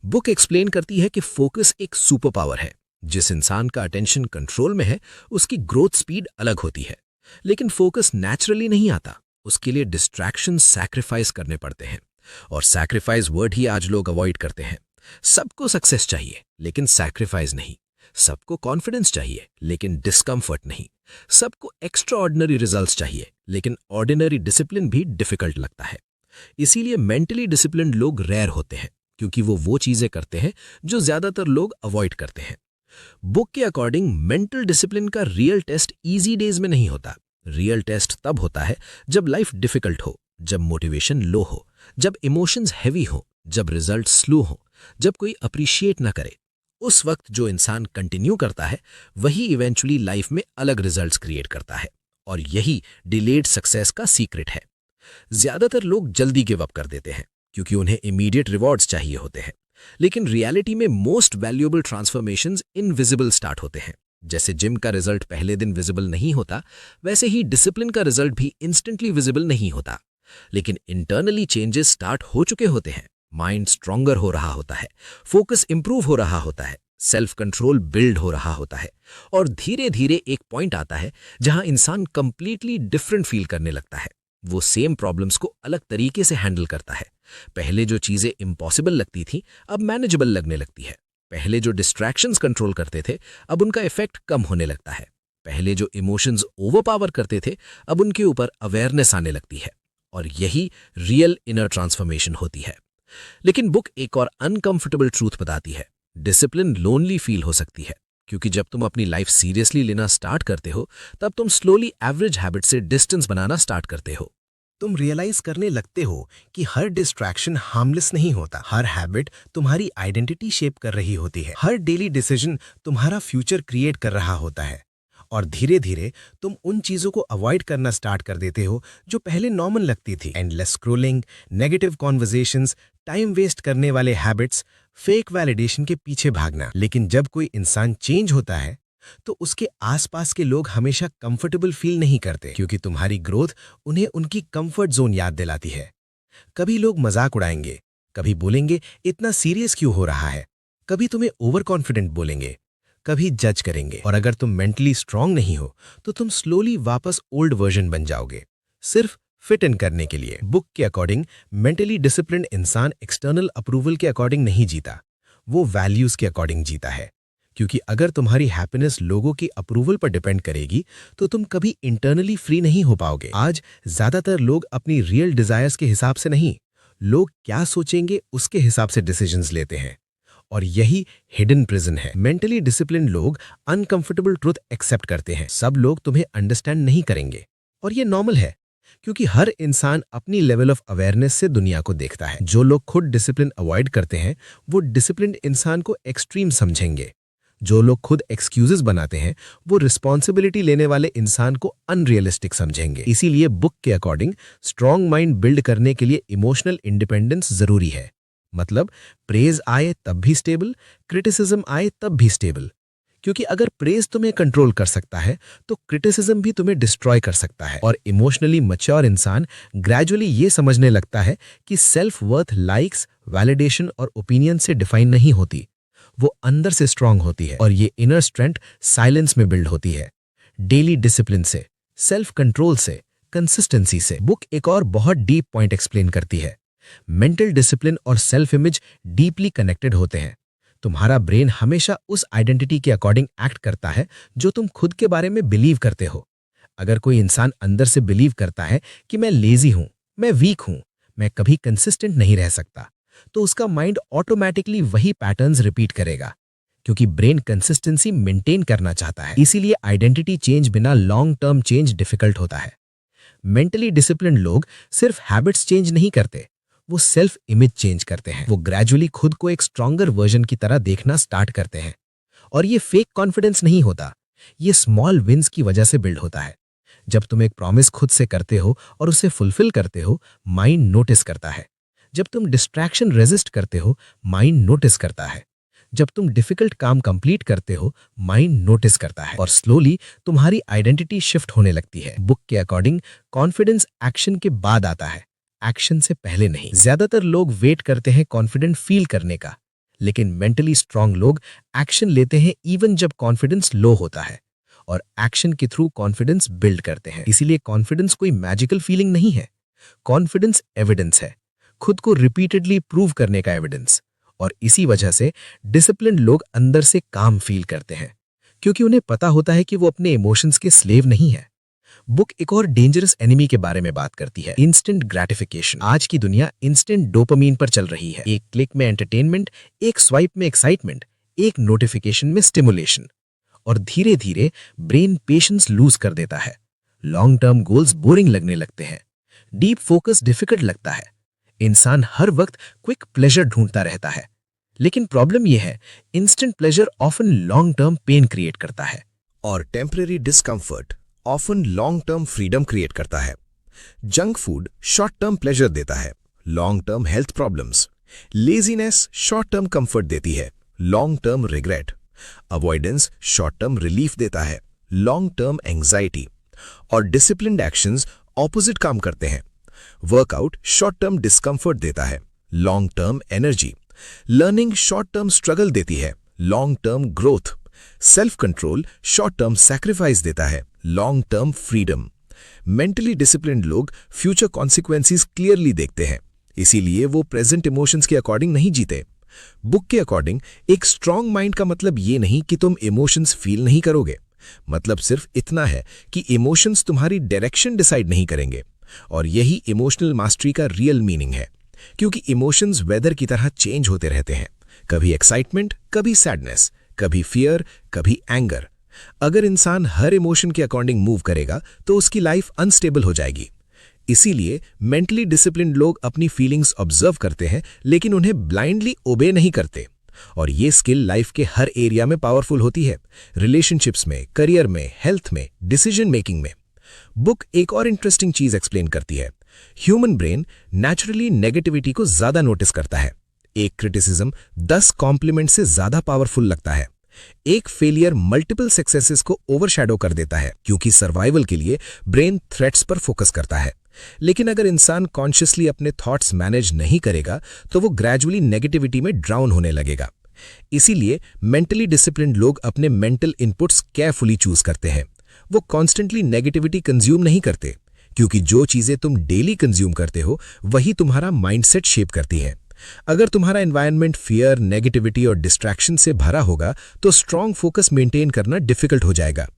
बुक एक्सप्लेन करती है कि फोकस एक सुपर पावर है। जिस इंसान का अटेंशन कंट्रोल में है, उसकी ग्रोथ स्पीड अलग होती है। लेकिन फोकस नेचुरली नहीं आता, उसके लिए डिस्ट्रैक्शन सैक्रिफाइस करने पड़ते हैं। और सैक्रिफाइस वर्ड ही आज लोग अवॉइड करते हैं। सबको सक्सेस चाहिए, लेकिन सैक्रिफाइस नहीं। सबको कॉन्फिडेंस चाहिए, लेकिन डिस्कम्फर्ट नहीं। सबको एक्स्ट्रा ऑर्डिनरी रिजल्ट्स चाहिए, लेकिन ऑर्डिनरी डिसिप्लिन भी डिफिकल्ट लगता है। इसीलिए मेंटली डिसिप्लिन्ड लोग रेयर होते हैं, क्योंकि वो चीजें करते हैं जो ज्यादातर लोग अवॉइड करते हैं। बुक के अकॉर्डिंग मेंटल डिसिप्लिन का रियल टेस्ट इजी डेज में नहीं होता। रियल टेस्ट तब होता है जब लाइफ डिफिकल्ट हो, जब मोटिवेशन लो हो, जब इमोशंस हैवी हो, जब रिजल्ट स्लो हो, जब कोई अप्रिशिएट ना करे। उस वक्त जो इंसान कंटिन्यू करता है, वही इवेंचुअली लाइफ में अलग रिजल्ट्स क्रिएट करता है। और यही डिलेड सक्सेस का सीक्रेट है। ज्यादातर लोग जल्दी गिव अप कर देते हैं क्योंकि उन्हें इमीडिएट रिवॉर्ड्स चाहिए होते हैं, लेकिन रियलिटी में most valuable transformations invisible start होते हैं। जैसे जिम का रिजल्ट पहले दिन विजिबल नहीं होता, वैसे ही डिसिप्लिन का रिजल्ट भी इंस्टेंटली विजिबल नहीं होता, लेकिन इंटरनली चेंजेस स्टार्ट हो चुके होते हैं। माइंड स्ट्रॉन्गर हो रहा होता है, फोकस इंप्रूव हो रहा होता है, सेल्फ कंट्रोल बिल्ड हो रहा होता है, और धीरे धीरे एक पॉइंट आता है जहां इंसान कंप्लीटली डिफरेंट फील करने लगता है। वो सेम प्रॉब्लम्स को अलग तरीके से हैंडल करता है। पहले जो चीजें इम्पॉसिबल लगती थी अब मैनेजेबल लगने लगती है। पहले जो डिस्ट्रैक्शंस कंट्रोल करते थे अब उनका इफेक्ट कम होने लगता है। पहले जो इमोशंस ओवरपावर करते थे अब उनके ऊपर अवेयरनेस आने लगती है। और यही रियल इनर ट्रांसफॉर्मेशन होती है। लेकिन बुक एक और अनकंफर्टेबल ट्रूथ बताती है। डिसिप्लिन लोनली फील हो सकती है, क्योंकि जब तुम अपनी लाइफ सीरियसली लेना स्टार्ट करते हो तब तुम स्लोली एवरेज हैबिट से डिस्टेंस बनाना स्टार्ट करते हो। तुम रियलाइज करने लगते हो कि हर डिस्ट्रैक्शन हार्मलेस नहीं होता, हर हैबिट तुम्हारी आइडेंटिटी शेप कर रही होती है, हर डेली डिसीजन तुम्हारा फ्यूचर क्रिएट कर रहा होता है। और धीरे धीरे तुम उन चीजों को अवॉइड करना स्टार्ट कर देते हो जो पहले नॉर्मल लगती थी। Endless scrolling, negative conversations, time waste करने वाले हैबिट्स, फेक वैलिडेशन के पीछे भागना। लेकिन जब कोई इंसान चेंज होता है तो उसके आसपास के लोग हमेशा कंफर्टेबल फील नहीं करते, क्योंकि तुम्हारी ग्रोथ उन्हें उनकी कंफर्ट जोन याद दिलाती है। कभी लोग मजाक उड़ाएंगे, कभी बोलेंगे इतना सीरियस क्यों हो रहा है, कभी तुम्हें ओवर कॉन्फिडेंट बोलेंगे, कभी जज करेंगे। और अगर तुम मेंटली स्ट्रांग नहीं हो तो तुम स्लोली वापस ओल्ड वर्जन बन जाओगे, सिर्फ फिट इन करने के लिए। बुक के अकॉर्डिंग मेंटली डिसिप्लिन्ड इंसान एक्सटर्नल अप्रूवल के अकॉर्डिंग नहीं जीता, वो वैल्यूज के अकॉर्डिंग जीता है। क्योंकि अगर तुम्हारी हैप्पीनेस लोगों की अप्रूवल पर डिपेंड करेगी तो तुम कभी इंटरनली फ्री नहीं हो पाओगे। आज ज्यादातर लोग अपनी रियल डिजायर्स के हिसाब से नहीं, लोग क्या सोचेंगे उसके हिसाब से डिसीजंस लेते हैं। और यही हिडन प्रिजन है। मेंटली डिसिप्लिन लोग अनकंफर्टेबल ट्रुथ एक्सेप्ट करते हैं। सब लोग तुम्हें अंडरस्टैंड नहीं करेंगे और ये नॉर्मल है, क्योंकि हर इंसान अपनी लेवल ऑफ अवेयरनेस से दुनिया को देखता है। जो लोग खुद डिसिप्लिन अवॉइड करते हैं वो डिसिप्लिन्ड इंसान को एक्सट्रीम समझेंगे। जो लोग खुद एक्सक्यूजेस बनाते हैं वो रिस्पॉन्सिबिलिटी लेने वाले इंसान को अनरियलिस्टिक समझेंगे। इसीलिए बुक के अकॉर्डिंग स्ट्रॉन्ग माइंड बिल्ड करने के लिए इमोशनल इंडिपेंडेंस जरूरी है। मतलब प्रेज आए तब भी स्टेबल, क्रिटिसिज्म आए तब भी स्टेबल। क्योंकि अगर प्रेज तुम्हें कंट्रोल कर सकता है तो क्रिटिसिज्म भी तुम्हें डिस्ट्रॉय कर सकता है। और इमोशनली मैच्योर इंसान ग्रेजुअली ये समझने लगता है कि सेल्फ वर्थ लाइक्स, वैलिडेशन और ओपिनियन से डिफाइन नहीं होती, वो अंदर से स्ट्रांग होती है। और ये इनर स्ट्रेंथ साइलेंस में बिल्ड होती है, डेली डिसिप्लिन से, सेल्फ कंट्रोल से, कंसिस्टेंसी से। बुक एक और बहुत डीप पॉइंट एक्सप्लेन करती है। मेंटल डिसिप्लिन और सेल्फ इमेज डीपली कनेक्टेड होते हैं। तुम्हारा ब्रेन हमेशा उस आइडेंटिटी के अकॉर्डिंग एक्ट करता है जो तुम खुद के बारे में बिलीव करते हो। अगर कोई इंसान अंदर से बिलीव करता है कि मैं लेजी हूं, मैं वीक हूं, मैं कभी कंसिस्टेंट नहीं रह सकता, तो उसका माइंड ऑटोमेटिकली वही पैटर्न्स रिपीट करेगा, क्योंकि ब्रेन कंसिस्टेंसी मेंटेन करना चाहता है। इसीलिए आइडेंटिटी चेंज बिना लॉन्ग टर्म चेंज डिफिकल्ट होता है। मेंटली डिसिप्लिन्ड लोग सिर्फ हैबिट्स चेंज नहीं करते, वो सेल्फ इमेज चेंज करते हैं। वो ग्रेजुअली खुद को एक स्ट्रॉन्गर वर्जन की तरह देखना स्टार्ट करते हैं। और ये फेक कॉन्फिडेंस नहीं होता, ये स्मॉल विंस की वजह से बिल्ड होता है। जब तुम एक प्रॉमिस खुद से करते हो और उसे फुलफिल करते हो, माइंड नोटिस करता है। जब तुम डिस्ट्रैक्शन रेजिस्ट करते हो, माइंड नोटिस करता है। जब तुम डिफिकल्ट काम कंप्लीट करते हो, माइंड नोटिस करता है। और स्लोली तुम्हारी आइडेंटिटी शिफ्ट होने लगती है। बुक के अकॉर्डिंग कॉन्फिडेंस एक्शन के बाद आता है, एक्शन से पहले नहीं। ज्यादातर लोग वेट करते हैं कॉन्फिडेंट फील करने का, लेकिन मेंटली स्ट्रांग लोग एक्शन लेते हैं इवन जब कॉन्फिडेंस लो होता है, और एक्शन के थ्रू कॉन्फिडेंस बिल्ड करते हैं। इसीलिए कॉन्फिडेंस कोई मैजिकल फीलिंग नहीं है, कॉन्फिडेंस एविडेंस है, खुद को रिपीटेडली प्रूव करने का एविडेंस। और इसी वजह से डिसिप्लिन्ड लोग अंदर से काम फील करते हैं, क्योंकि उन्हें पता होता है कि वो अपने इमोशंस के स्लेव नहीं है। बुक एक और डेंजरस एनिमी के बारे में बात करती है, इंस्टेंट ग्रेटिफिकेशन। आज की दुनिया इंस्टेंट डोपामीन पर चल रही है। एक क्लिक में एंटरटेनमेंट, एक स्वाइप में एक्साइटमेंट, एक नोटिफिकेशन में स्टिमुलेशन। और धीरे धीरे ब्रेन पेशेंस लूज कर देता है। लॉन्ग टर्म गोल्स बोरिंग लगने लगते हैं, डीप फोकस डिफिकल्ट लगता है। इंसान हर वक्त क्विक प्लेजर ढूंढता रहता है। लेकिन प्रॉब्लम यह है, instant pleasure often long term pain create करता है। और temporary discomfort often long term freedom create करता है। Junk food short term pleasure देता है, long term health problems. Laziness short term comfort देती है, long term regret. Avoidance short term relief देता है, लॉन्ग टर्म एंजाइटी। और डिसिप्लिन्ड एक्शंस ऑपोजिट काम करते हैं। वर्कआउट शॉर्ट टर्म डिस्कंफर्ट देता है, long term energy. Learning short term struggle देती है, long term growth. Self control short term sacrifice देता है, long term freedom. Mentally disciplined लोग फ्यूचर कॉन्सिक्वेंसेस क्लियरली देखते हैं, इसीलिए वो प्रेजेंट इमोशंस के अकॉर्डिंग नहीं जीते। बुक के अकॉर्डिंग एक स्ट्रांग माइंड का मतलब ये नहीं कि तुम इमोशंस फील नहीं करोगे, मतलब सिर्फ इतना है कि इमोशंस तुम्हारी डायरेक्शन डिसाइड नहीं करेंगे। और यही इमोशनल मास्टरी का रियल मीनिंग है, क्योंकि इमोशंस वेदर की तरह चेंज होते रहते हैं, कभी एक्साइटमेंट, कभी सैडनेस, कभी फियर, कभी एंगर। अगर इंसान हर इमोशन के अकॉर्डिंग मूव करेगा तो उसकी लाइफ अनस्टेबल हो जाएगी। इसीलिए मेंटली डिसिप्लिन्ड लोग अपनी फीलिंग्स ऑब्जर्व करते हैं, लेकिन उन्हें ब्लाइंडली ओबे नहीं करते। और ये स्किल लाइफ के हर एरिया में पावरफुल होती है, रिलेशनशिप्स में, करियर में, हेल्थ में, डिसीजन मेकिंग में। बुक एक और इंटरेस्टिंग चीज एक्सप्लेन करती है। ह्यूमन ब्रेन नेचुरली नेगेटिविटी को ज्यादा नोटिस करता है। एक क्रिटिसिज्म 10 कॉम्प्लीमेंट से ज्यादा पावरफुल लगता है। एक फेलियर मल्टीपल सक्सेसेस को ओवरशैडो कर देता है, क्योंकि सर्वाइवल के लिए ब्रेन थ्रेट्स पर फोकस करता है। लेकिन अगर इंसान कॉन्शियसली अपने थॉट्स मैनेज नहीं करेगा तो वो ग्रेजुअली नेगेटिविटी में ड्राउन होने लगेगा। इसीलिए मेंटली डिसिप्लिन्ड लोग अपने मेंटल इनपुट्स केयरफुली चूज करते हैं। वो कॉन्स्टेंटली नेगेटिविटी कंज्यूम नहीं करते, क्योंकि जो चीजें तुम डेली कंज्यूम करते हो वही तुम्हारा माइंडसेट शेप करती हैं। अगर तुम्हारा एनवायरनमेंट फियर, नेगेटिविटी और डिस्ट्रैक्शन से भरा होगा तो स्ट्रांग फोकस मेंटेन करना डिफिकल्ट हो जाएगा।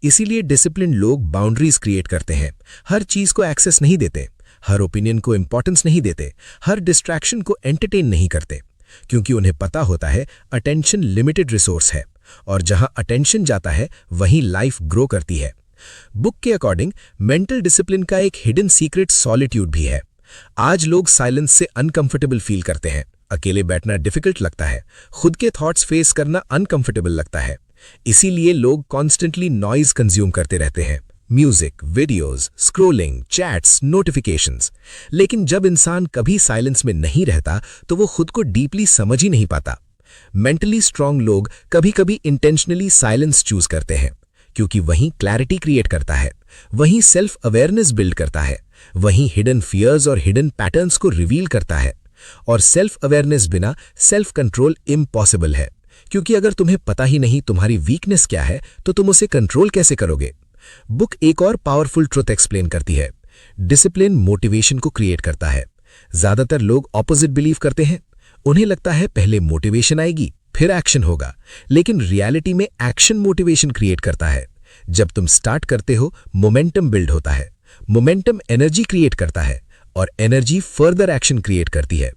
इसीलिए डिसिप्लिन लोग बाउंड्रीज क्रिएट करते हैं, हर चीज को एक्सेस नहीं देते, हर ओपिनियन को इंपॉर्टेंस नहीं देते, हर डिस्ट्रैक्शन को एंटरटेन नहीं करते, क्योंकि उन्हें पता होता है अटेंशन लिमिटेड रिसोर्स है, और जहां अटेंशन जाता है वहीं लाइफ ग्रो करती है। बुक के अकॉर्डिंग मेंटल डिसिप्लिन का एक हिडन सीक्रेट सॉलिट्यूड भी है। आज लोग साइलेंस से अनकंफर्टेबल फील करते हैं, अकेले बैठना डिफिकल्ट लगता है, खुद के थॉट्स फेस करना अनकंफर्टेबल लगता है। इसीलिए लोग कॉन्स्टेंटली नॉइज कंज्यूम करते रहते हैं, music, videos, scrolling, chats, notifications. लेकिन जब इंसान कभी साइलेंस में नहीं रहता तो वो खुद को डीपली समझ ही नहीं पाता। मेंटली स्ट्रांग लोग कभी कभी इंटेंशनली साइलेंस चूज करते हैं, क्योंकि वहीं क्लैरिटी क्रिएट करता है, वहीं सेल्फ अवेयरनेस बिल्ड करता है, वहीं हिडन फियर्स और हिडन पैटर्न्स को रिवील करता है। और सेल्फ अवेयरनेस बिना सेल्फ कंट्रोल इम्पॉसिबल है, क्योंकि अगर तुम्हें पता ही नहीं तुम्हारी वीकनेस क्या है तो तुम उसे कंट्रोल कैसे करोगे। बुक एक और पावरफुल ट्रुथ एक्सप्लेन करती है। डिसिप्लिन मोटिवेशन को क्रिएट करता है। ज्यादातर लोग ऑपोजिट बिलीव करते हैं। उन्हें लगता है पहले मोटिवेशन आएगी फिर एक्शन होगा, लेकिन रियलिटी में एक्शन मोटिवेशन क्रिएट करता है। जब तुम स्टार्ट करते हो मोमेंटम बिल्ड होता है, मोमेंटम एनर्जी क्रिएट करता है, और एनर्जी फर्दर एक्शन क्रिएट करती है।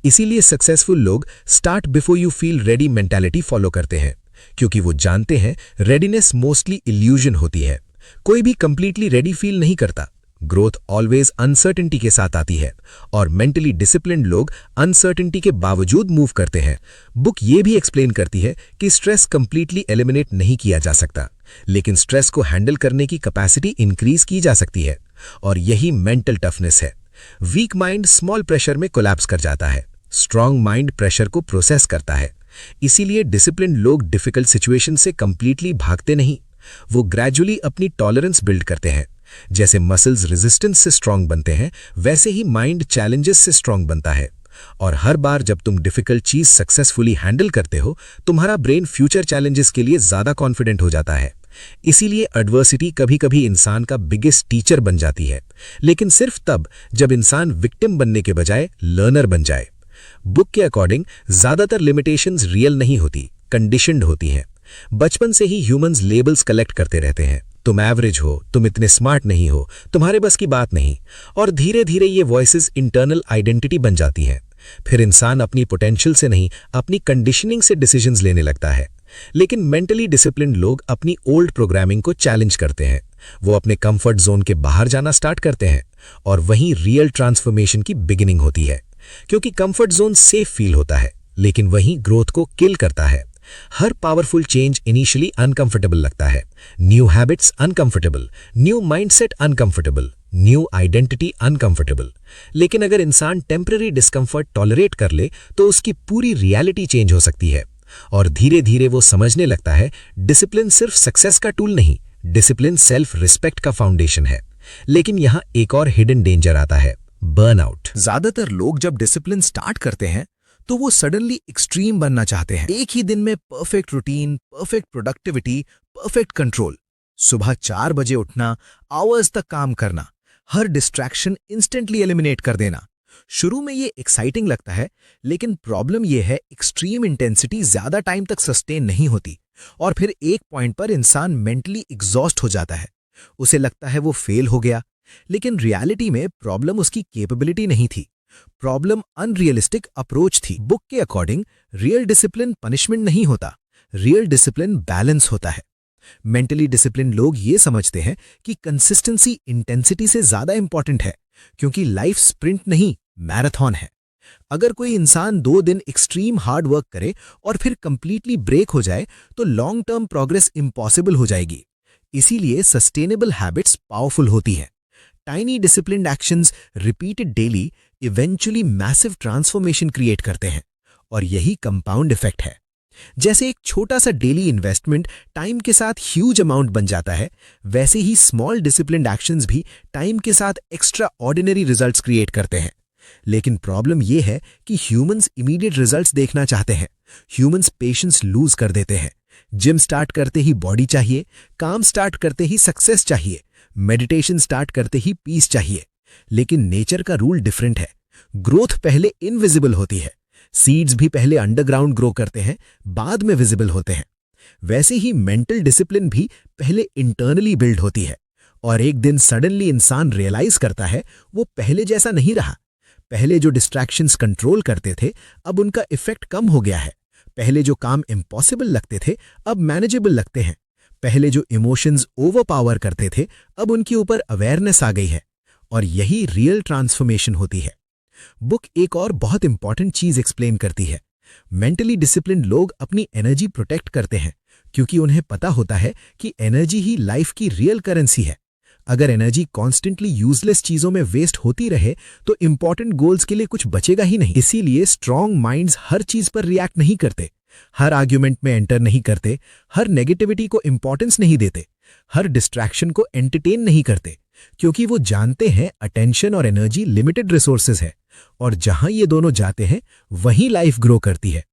इसीलिए सक्सेसफुल लोग start before you feel ready mentality follow करते हैं, क्योंकि वो जानते हैं रेडीनेस मोस्टली इल्यूजन होती है। कोई भी कंप्लीटली रेडी फील नहीं करता। ग्रोथ ऑलवेज अनसर्टेनिटी के साथ आती है, और मेंटली डिसिप्लिन्ड लोग अनसर्टेनिटी के बावजूद मूव करते हैं। बुक ये भी एक्सप्लेन करती है कि स्ट्रेस कंप्लीटली एलिमिनेट नहीं किया जा सकता, लेकिन स्ट्रेस को हैंडल करने की कैपेसिटी इंक्रीज की जा सकती है, और यही मेंटल टफनेस है। वीक माइंड स्मॉल प्रेशर में कोलैप्स कर जाता है, स्ट्रांग माइंड प्रेशर को प्रोसेस करता है। इसीलिए डिसिप्लिन लोग डिफिकल्ट सिचुएशन से कंप्लीटली भागते नहीं, वो ग्रेजुअली अपनी टॉलरेंस बिल्ड करते हैं। जैसे मसल्स रेजिस्टेंस से स्ट्रांग बनते हैं, वैसे ही माइंड चैलेंजेस से स्ट्रांग बनता है। और हर बार जब तुम डिफिकल्ट चीज सक्सेसफुली हैंडल करते हो, तुम्हारा ब्रेन फ्यूचर चैलेंजेस के लिए ज्यादा कॉन्फिडेंट हो जाता है। इसीलिए एडवर्सिटी कभी कभी इंसान का बिगेस्ट टीचर बन जाती है, लेकिन सिर्फ तब जब इंसान विक्टिम बनने के बजाय लर्नर बन जाए। बुक के अकॉर्डिंग ज्यादातर लिमिटेशंस रियल नहीं होती, कंडीशनड होती हैं। बचपन से ही ह्यूमंस लेबल्स कलेक्ट करते रहते हैं, तुम एवरेज हो, तुम इतने स्मार्ट नहीं हो, तुम्हारे बस की बात नहीं, और धीरे धीरे ये वॉइसेस इंटरनल आइडेंटिटी बन जाती हैं। फिर इंसान अपनी पोटेंशियल से नहीं, अपनी कंडीशनिंग से डिसीजंस लेने लगता है। लेकिन मेंटली डिसिप्लिन्ड लोग अपनी ओल्ड प्रोग्रामिंग को चैलेंज करते हैं। वो अपने कंफर्ट जोन के बाहर जाना स्टार्ट करते हैं, और वहीं रियल ट्रांसफॉर्मेशन की बिगिनिंग होती है। क्योंकि कंफर्ट जोन सेफ फील होता है, लेकिन वहीं ग्रोथ को किल करता है। हर पावरफुल चेंज इनिशियली अनकंफर्टेबल लगता है। New habits uncomfortable, new mindset uncomfortable, new identity uncomfortable. लेकिन अगर इंसान टेम्पररी डिस्कंफर्ट टॉलरेट कर ले तो उसकी पूरी रियलिटी चेंज हो सकती है और धीरे धीरे वो समझने लगता है डिसिप्लिन सिर्फ सक्सेस का टूल नहीं, डिसिप्लिन सेल्फ रिस्पेक्ट का फाउंडेशन है। लेकिन यहाँ एक और हिडन डेंजर आता है, बर्नआउट। ज्यादातर लोग जब डिसिप्लिन स्टार्ट करते हैं तो वो सडनली एक्सट्रीम बनना चाहते हैं। एक ही दिन में perfect routine, perfect productivity, perfect control. सुबह 4 बजे उठना, आवर्स तक काम करना, हर डिस्ट्रैक्शन इंस्टेंटली एलिमिनेट कर देना। शुरू में ये एक्साइटिंग लगता है, लेकिन प्रॉब्लम ये है एक्सट्रीम इंटेंसिटी ज्यादा टाइम तक सस्टेन नहीं होती और फिर एक पॉइंट पर इंसान मेंटली एग्जॉस्ट हो जाता है। उसे लगता है वो फेल हो गया, लेकिन रियलिटी में प्रॉब्लम उसकी कैपेबिलिटी नहीं थी, प्रॉब्लम अनरियलिस्टिक अप्रोच थी। बुक के अकॉर्डिंग रियल डिसिप्लिन पनिशमेंट नहीं होता, रियल डिसिप्लिन बैलेंस होता है। मेंटली डिसिप्लिन लोग ये समझते हैं कि कंसिस्टेंसी इंटेंसिटी से ज्यादा इंपॉर्टेंट है, क्योंकि लाइफ स्प्रिंट नहीं, मैराथन है। अगर कोई इंसान 2 दिन एक्सट्रीम हार्ड वर्क करे और फिर कंप्लीटली ब्रेक हो जाए तो लॉन्ग टर्म प्रोग्रेस इम्पॉसिबल हो जाएगी। इसीलिए सस्टेनेबल हैबिट्स पावरफुल होती हैं। Tiny disciplined actions repeated daily eventually massive transformation create करते हैं और यही कंपाउंड इफेक्ट है। जैसे एक छोटा सा डेली इन्वेस्टमेंट टाइम के साथ ह्यूज अमाउंट बन जाता है, वैसे ही स्मॉल डिसिप्लिन्ड एक्शंस भी टाइम के साथ एक्स्ट्रा ऑर्डिनरी रिजल्ट्स क्रिएट करते हैं। लेकिन प्रॉब्लम यह है कि ह्यूमंस इमीडिएट रिजल्ट्स देखना चाहते हैं। ह्यूमंस पेशेंस लूज कर देते हैं। जिम स्टार्ट करते ही बॉडी चाहिए, काम स्टार्ट करते ही सक्सेस चाहिए, मेडिटेशन स्टार्ट करते ही पीस चाहिए। लेकिन नेचर का रूल डिफरेंट है। ग्रोथ पहले इनविजिबल होती है। सीड्स भी पहले अंडरग्राउंड ग्रो करते हैं, बाद में विजिबल होते हैं। वैसे ही मेंटल डिसिप्लिन भी पहले इंटरनली बिल्ड होती है और एक दिन सडनली इंसान रियलाइज करता है वो पहले जैसा नहीं रहा। पहले जो डिस्ट्रैक्शंस कंट्रोल करते थे, अब उनका इफेक्ट कम हो गया है। पहले जो काम इम्पॉसिबल लगते थे, अब मैनेजेबल लगते हैं। पहले जो इमोशंस ओवरपावर करते थे, अब उनके ऊपर अवेयरनेस आ गई है और यही रियल ट्रांसफॉर्मेशन होती है। बुक एक और बहुत इंपॉर्टेंट चीज एक्सप्लेन करती है। मेंटली डिसिप्लिन लोग अपनी एनर्जी प्रोटेक्ट करते हैं क्योंकि उन्हें पता होता है कि एनर्जी ही लाइफ की रियल करेंसी है। अगर एनर्जी कॉन्स्टेंटली यूजलेस चीजों में वेस्ट होती रहे तो इंपॉर्टेंट गोल्स के लिए कुछ बचेगा ही नहीं। इसीलिए स्ट्रॉन्ग माइंड्स हर चीज पर रिएक्ट नहीं करते, हर आर्ग्यूमेंट में एंटर नहीं करते, हर नेगेटिविटी को इंपॉर्टेंस नहीं देते, हर डिस्ट्रैक्शन को एंटरटेन नहीं करते, क्योंकि वो जानते हैं अटेंशन और एनर्जी लिमिटेड रिसोर्सेज है और जहां ये दोनों जाते हैं वहीं लाइफ ग्रो करती है।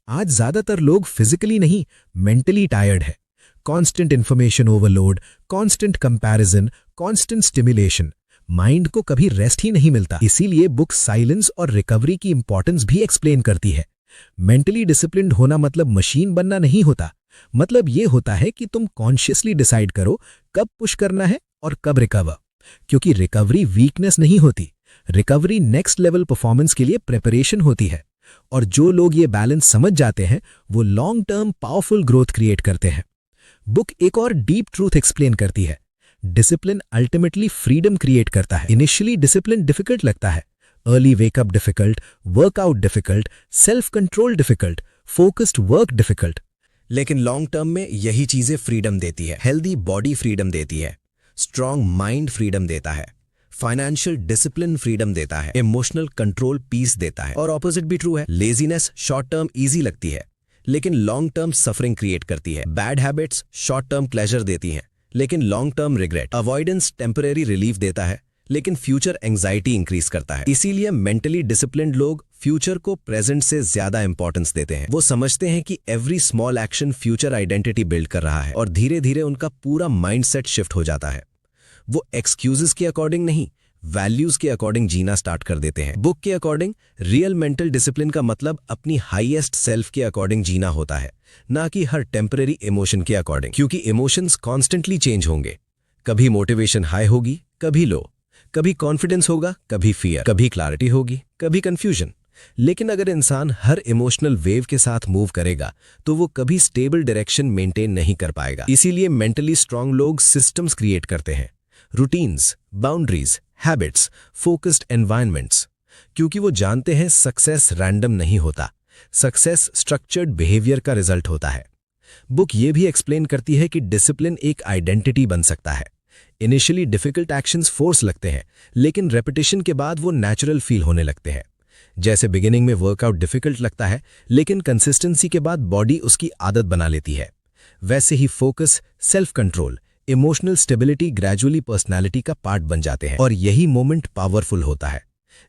आज ज्यादातर लोग फिजिकली नहीं, मेंटली टायर्ड है। Constant information overload, constant comparison, constant stimulation, mind को कभी रेस्ट ही नहीं मिलता। इसीलिए बुक साइलेंस और रिकवरी की इंपॉर्टेंस भी एक्सप्लेन करती है। मेंटली डिसिप्लिन्ड होना मतलब मशीन बनना नहीं होता। मतलब ये होता है कि तुम कॉन्शियसली डिसाइड करो कब पुश करना है और कब रिकवर, क्योंकि रिकवरी वीकनेस नहीं होती, रिकवरी नेक्स्ट लेवल परफॉर्मेंस के लिए प्रिपरेशन होती है। और जो लोग ये बैलेंस समझ जाते हैं वो long term powerful growth create करते हैं। बुक एक और डीप ट्रूथ एक्सप्लेन करती है। डिसिप्लिन अल्टीमेटली फ्रीडम क्रिएट करता है। इनिशियली डिसिप्लिन डिफिकल्ट लगता है, early wake up difficult, workout difficult, self control difficult, focused work difficult, लेकिन लॉन्ग टर्म में यही चीजें फ्रीडम देती है। हेल्दी बॉडी फ्रीडम देती है, स्ट्रांग माइंड फ्रीडम देता है, फाइनेंशियल डिसिप्लिन फ्रीडम देता है, इमोशनल कंट्रोल पीस देता है। और ऑपोजिट भी ट्रू है। लेजीनेस शॉर्ट टर्म इजी लगती है लेकिन लॉन्ग टर्म सफरिंग क्रिएट करती है। Bad habits short term pleasure देती हैं लेकिन long term regret. Avoidance temporary relief देता है लेकिन फ्यूचर एंजाइटी इंक्रीज करता है। इसीलिए मेंटली डिसिप्लिन्ड लोग फ्यूचर को प्रेजेंट से ज्यादा इंपॉर्टेंस देते हैं। वो समझते हैं कि every small action future identity build कर रहा है और धीरे धीरे उनका पूरा माइंडसेट शिफ्ट हो जाता है। वो एक्सक्यूजेस के अकॉर्डिंग नहीं, वैल्यूज के अकॉर्डिंग जीना स्टार्ट कर देते हैं। बुक के अकॉर्डिंग रियल मेंटल डिसिप्लिन का मतलब अपनी हाईएस्ट सेल्फ के अकॉर्डिंग जीना होता है, ना कि हर टेम्परेरी इमोशन के अकॉर्डिंग, क्योंकि इमोशंस कॉन्स्टेंटली चेंज होंगे। कभी मोटिवेशन हाई होगी, कभी लो, कभी कॉन्फिडेंस होगा, कभी फियर, कभी क्लैरिटी होगी, कभी कंफ्यूजन। लेकिन अगर इंसान हर इमोशनल वेव के साथ मूव करेगा तो वो कभी स्टेबल डायरेक्शन मेंटेन नहीं कर पाएगा। इसीलिए मेंटली स्ट्रांग लोग सिस्टम्स क्रिएट करते हैं, routines, boundaries, habits, focused environments, क्योंकि वो जानते हैं सक्सेस रैंडम नहीं होता, सक्सेस स्ट्रक्चर्ड बिहेवियर का रिजल्ट होता है। बुक ये भी एक्सप्लेन करती है कि डिसिप्लिन एक आइडेंटिटी बन सकता है। इनिशियली डिफिकल्ट एक्शंस फोर्स लगते हैं, लेकिन रेपिटेशन के बाद वो नेचुरल फील होने लगते हैं। जैसे बिगिनिंग में वर्कआउट डिफिकल्ट लगता है, लेकिन कंसिस्टेंसी के बाद बॉडी उसकी आदत बना लेती है। वैसे ही focus, self control, emotional stability gradually personality का पार्ट बन जाते हैं। और यही मोमेंट पावरफुल होता है,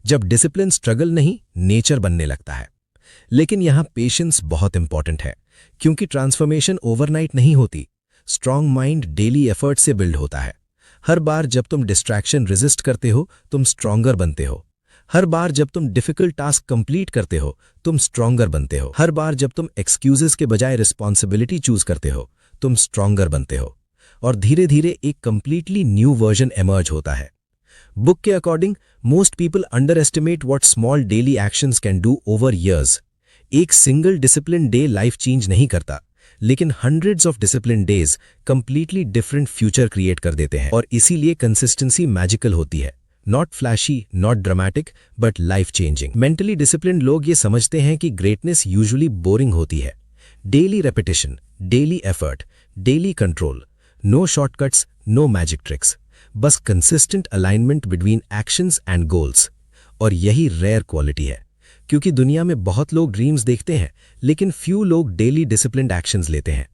जब डिसिप्लिन स्ट्रगल नहीं, नेचर बनने लगता है। लेकिन यहां पेशेंस बहुत इंपॉर्टेंट है, क्योंकि ट्रांसफॉर्मेशन ओवरनाइट नहीं होती। स्ट्रांग माइंड डेली एफर्ट से बिल्ड होता है। हर बार जब तुम डिस्ट्रैक्शन रेजिस्ट करते हो, तुम स्ट्रांगर बनते हो। हर बार जब तुम डिफिकल्ट टास्क कंप्लीट करते हो, तुम स्ट्रांगर बनते हो। हर बार जब तुम एक्सक्यूजेस के बजाय रिस्पॉन्सिबिलिटी चूज करते हो, तुम स्ट्रांगर बनते हो। और धीरे धीरे एक कंप्लीटली न्यू वर्जन एमर्ज होता है। बुक के according most people underestimate what small daily actions can do over years. एक single discipline day life change नहीं करता, लेकिन hundreds of discipline days completely different future create कर देते हैं। और इसीलिए कंसिस्टेंसी मैजिकल होती है। Not flashy, not dramatic, but life changing. Mentally discipline लोग ये समझते हैं कि ग्रेटनेस यूजुअली बोरिंग होती है। Daily repetition, daily effort, daily control, no shortcuts, no magic tricks, बस consistent alignment between actions and goals. और यही रेयर क्वालिटी है, क्योंकि दुनिया में बहुत लोग ड्रीम्स देखते हैं, लेकिन फ्यू लोग डेली डिसिप्लिन्ड एक्शंस लेते हैं।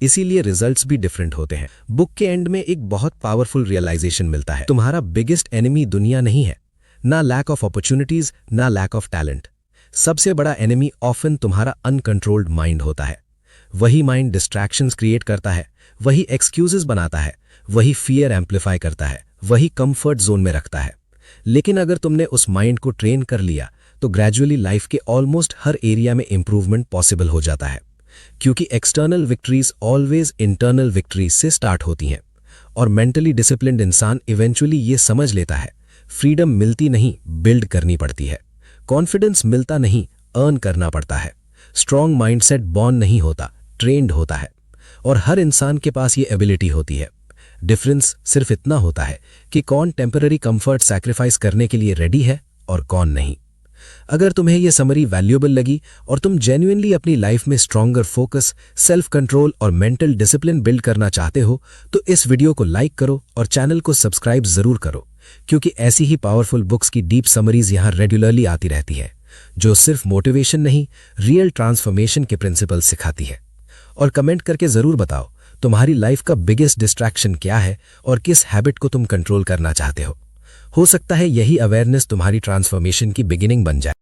इसीलिए रिजल्ट्स भी डिफरेंट होते हैं। बुक के एंड में एक बहुत पावरफुल रियलाइजेशन मिलता है। तुम्हारा बिगेस्ट एनिमी दुनिया नहीं है, ना लैक ऑफ अपॉर्चुनिटीज, ना लैक ऑफ टैलेंट। सबसे बड़ा एनिमी ऑफन तुम्हारा अनकंट्रोल्ड माइंड होता है। वही माइंड डिस्ट्रैक्शंस क्रिएट करता है, वही एक्सक्यूजेस बनाता है, वही फियर एम्पलीफाई करता है, वही कंफर्ट जोन में रखता है। लेकिन अगर तुमने उस माइंड को ट्रेन कर लिया, तो ग्रेजुअली लाइफ के ऑलमोस्ट हर एरिया में इंप्रूवमेंट पॉसिबल हो जाता है। क्योंकि external victories always internal victories से स्टार्ट होती हैं। और मेंटली डिसिप्लिन्ड इंसान इवेंचुअली ये समझ लेता है, फ्रीडम मिलती नहीं, बिल्ड करनी पड़ती है। कॉन्फिडेंस मिलता नहीं, अर्न करना पड़ता है। स्ट्रॉन्ग माइंडसेट बॉर्न नहीं होता, ट्रेंड होता है। और हर इंसान के पास ये एबिलिटी होती है। डिफरेंस सिर्फ इतना होता है कि कौन टेम्पररी कंफर्ट सैक्रिफाइस करने के लिए रेडी है और कौन नहीं। अगर तुम्हें यह समरी वैल्यूएबल लगी और तुम जेन्युइनली अपनी लाइफ में स्ट्रॉन्गर फोकस, सेल्फ कंट्रोल और मेंटल डिसिप्लिन बिल्ड करना चाहते हो, तो इस वीडियो को लाइक करो और चैनल को सब्सक्राइब जरूर करो, क्योंकि ऐसी ही पावरफुल बुक्स की डीप समरीज यहां रेगुलरली आती रहती है, जो सिर्फ मोटिवेशन नहीं, रियल ट्रांसफॉर्मेशन के प्रिंसिपल सिखाती है। और कमेंट करके जरूर बताओ, तुम्हारी लाइफ का बिगेस्ट डिस्ट्रैक्शन क्या है और किस हैबिट को तुम कंट्रोल करना चाहते हो। सकता है यही अवेयरनेस तुम्हारी ट्रांसफॉर्मेशन की बिगिनिंग बन जाए।